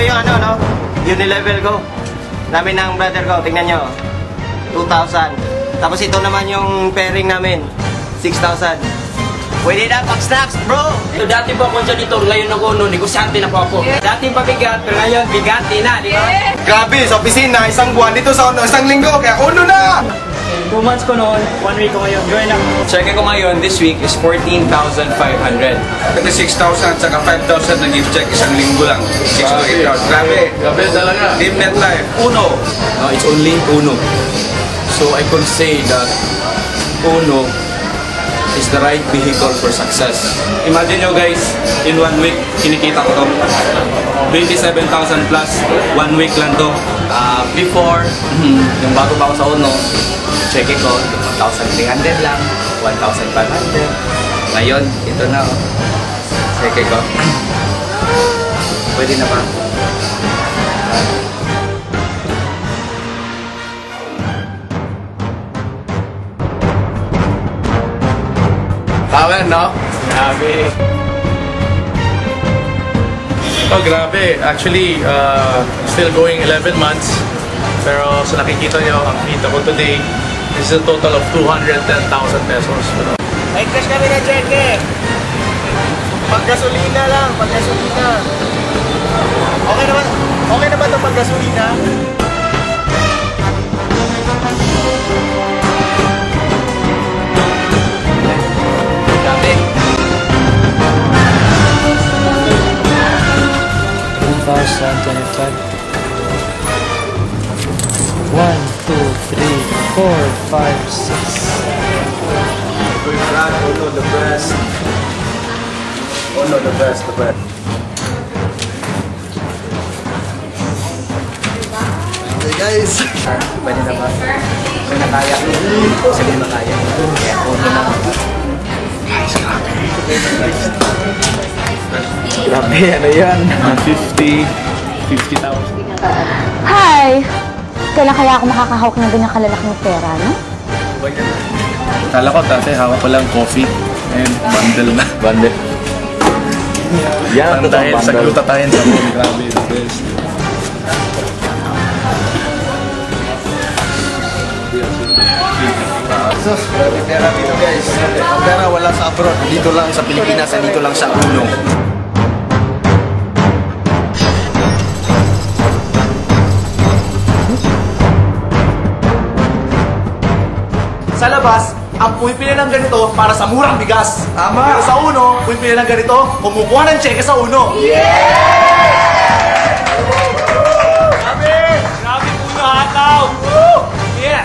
yung ano, no? Unilevel ko. Namin ng brother ko, tingnan nyo. 2,000. Tapos ito naman yung pairing namin. 6,000. Pwede na pag-snacks, bro! So, dati po ako janitor, ngayon nag-uno, negosyante na po ako. Dati pabigat, pero ngayon bigati na, di ba? Grabe, sa opisina, isang buwan dito sa uno, isang linggo, kaya uno na! 2 months ko noon, 1 week ko ngayon. Join lang. Check ko ngayon, this week is 14,500. Kasi 6,000 saka 5,000 na gift check, isang linggo lang. 6 to 8,000. Grabe. Grabe talaga. Team Net Life. Uno. No, it's only Uno. So I could say that Uno is the right vehicle for success. Imagine nyo guys, in 1 week, kinikita ko to. 27,000 plus, 1 week lang to. Before, yung bago pa ako sa Uno, check it ko, 1,300 lang, 1,500. Ngayon, ito na oh. Check it ko. Pwede na ba? Power, no? Grabe. Oh, grabe. Actually, still going 11 months. Pero sa nakikita nyo, ang kita ko today is a total of 210,000 pesos. May cash kami na check eh. Paggasolina lang, paggasolina. Okay na ba itong paggasolina? Grabe. 1,025. 1, 2, 3, 4, 5, 6, 7. Uno, the best. Uno, the best, the best. Hey guys! Pwede na ba? Kung nakaya. Kasi di makaya. Kaya uno na. Grabe, ano yan? 50,000. Hi! Kailan kaya ako makakahawak ng ganyang kalalaking pera, no? Kala ko dati, hawak ko lang coffee. Ngayon, bundle na. Bundle. Yan, dahil sa glutathione sa mga grabe. The best. Sus, grabe pera dito guys. Ang pera wala sa abroad. Dito lang sa Pilipinas, dito lang sa Uno. Sa labas, ang pumipili ng ganito para sa murang bigas. Tama. Pero sa Uno, pumipili ng ganito, kumukuha ng cheque sa Uno. Grabe! Grabe Uno hataw! Yeah!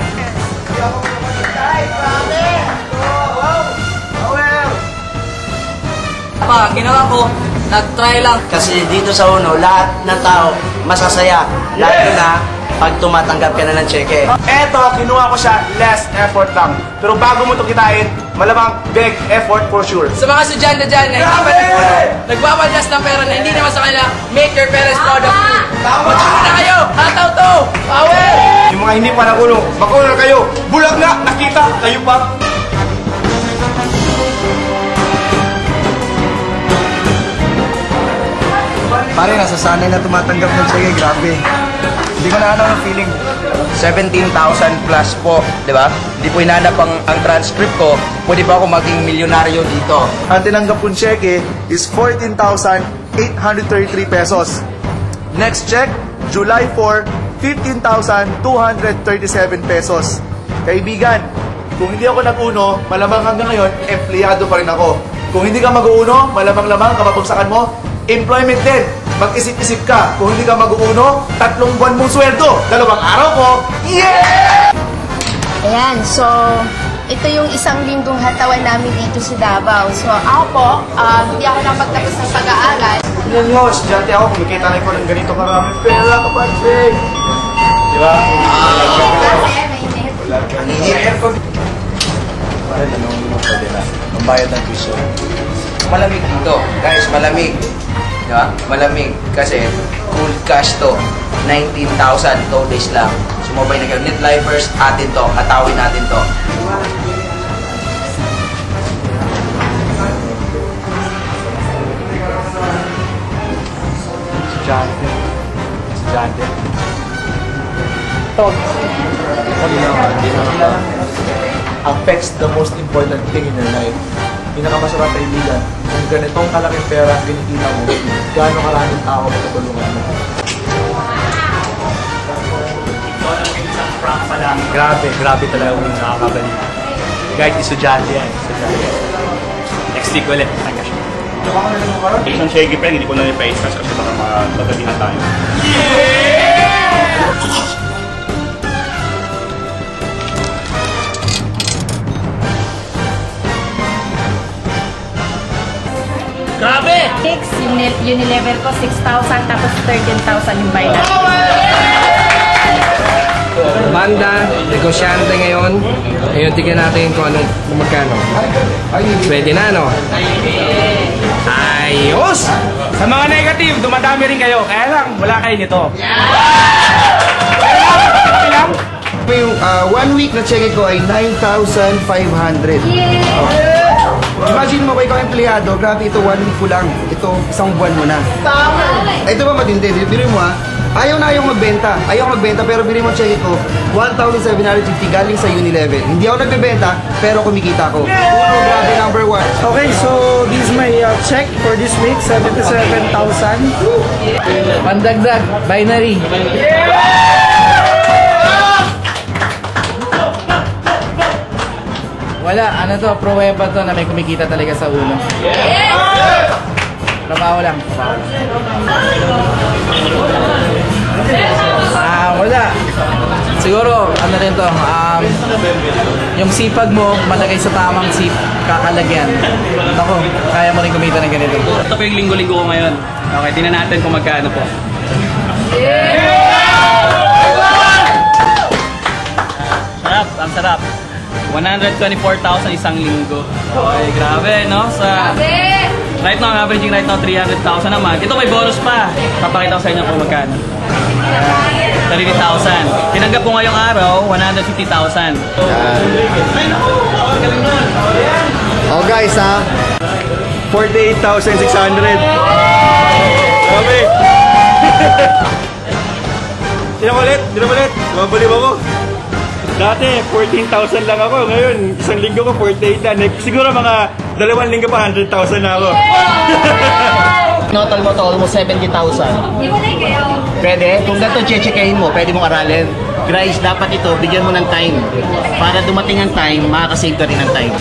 Pa, ginawa ko, nag-try lang. Kasi dito sa Uno, lahat ng tao masasaya. Lalo na pag tumatanggap ka na ng cheque. Eto, kinuha ko siya, less effort lang. Pero bago mo ito kitain, malamang big effort for sure. Sa mga estudyante dyan na hindi pa nagbabagas ng pera na hindi naman sa kanila, make your parents proud of you. Mag-uno na kayo! Hataw to! Power! Yung mga hindi pa nakulong, makulong na kayo. Bulag na, nakita, kayo pa. Pare, nasasanay na tumatanggap ng cheque, grabe. Hindi ko na ang feeling. 17,000 plus po, di ba? Hindi po hinanap ang transcript ko. Pwede ba ako maging milyonaryo dito? Ang tinanggap kong cheque is 14,833 pesos. Next check, July 4, 15,237 pesos. Kaibigan, kung hindi ako nag-uno, malamang hanggang ngayon, empleyado pa rin ako. Kung hindi ka mag-uuno, malamang-lamang kapapagsakan mo, employment din. Mag-isip-isip ka. Kung hindi ka mag-uuno, 3 buwan mong sweldo. 2 araw ko. Yeah! Ayan, so ito yung isang linggong hatawan namin dito sa Davao. So ako po, hindi ako napagtapos ng pag-aaral. Yan yun, estudyante ako, kumikita na ko ng ganito karami pera, kapatid. Di ba? Pare, tanong mo pwede na. Pambayad ng tuition. Malamig dito. Guys, malamig. Di ba? Malamig. Kasi full cash to. 19,000 2 days lang. Sumabay na kayo. Net Lifers, atin to. Hatawin natin to. Estudyante. importante. Talk. Affects the most important thing in your life. Pinakamasarap kaibigan, kung ganitong kalaking pera ang kinikita mo, gaano karaming tao matutulungan mo. Grabe talaga kung nakakabalik. Guys, estudyante yan. Next week ulit. Isang shaggy pen, hindi ko na nipa-express kasi baka magpagalihan tayo. Grabe! Cakes, yung Unilever ko, 6,000 tapos 13,000 yung bayad. Banda, negosyante ngayon. Ngayon, tignan natin kung magkano. Pwede na, no? Ayos! Sa mga negative, dumadami rin kayo. Kaya lang, wala kayo nito. Yung 1 week na check ko ay 9,500. Imagine mo ba ikaw empleyado, grabe ito 1 week ko lang. Ito, isang buwan mo na. Ito ba matindi? Biro mo ayaw magbenta. Pero biro mo check ko, 1,750 galing sa Unilever. Hindi ako nagbebenta, pero kumikita ko. Uno, grabe, number 1. Okay, so this is my check for this week, 77,000. Pandagdag, binary. Wala, ano to, pruweba to na may kumikita talaga sa ulo. Trabaho lang. Wala. Siguro, ano rin to, yung sipag mo, malagay sa tamang kakalagyan. Ako, kaya mo rin kumita ng ganito. Ito po yung linggo-linggo ko ngayon. Okay, tingnan natin kung magkano po. Sarap, ang sarap. 124,000 isang linggo. Okay, grabe, no? Right now, averaging right now 300,000 naman. Ito may bonus pa. Papakita ko sa inyo kung magkano. 30,000. Tinanggap ko ngayong araw, 150,000. Oh guys ha, 48,600. Grabe. Tinamulit. Lumabaliw ako. Dati, 14,000 lang ako. Ngayon, isang linggo ko, 48 na. Siguro mga 2 linggo pa, 100,000 na ako. Total mo to, almost 70,000. Pwede, kung ganito chechekahin mo, pwede mong aralin. Guys, dapat ito, bigyan mo ng time. Para dumating ang time, makakasave ka rin ng time.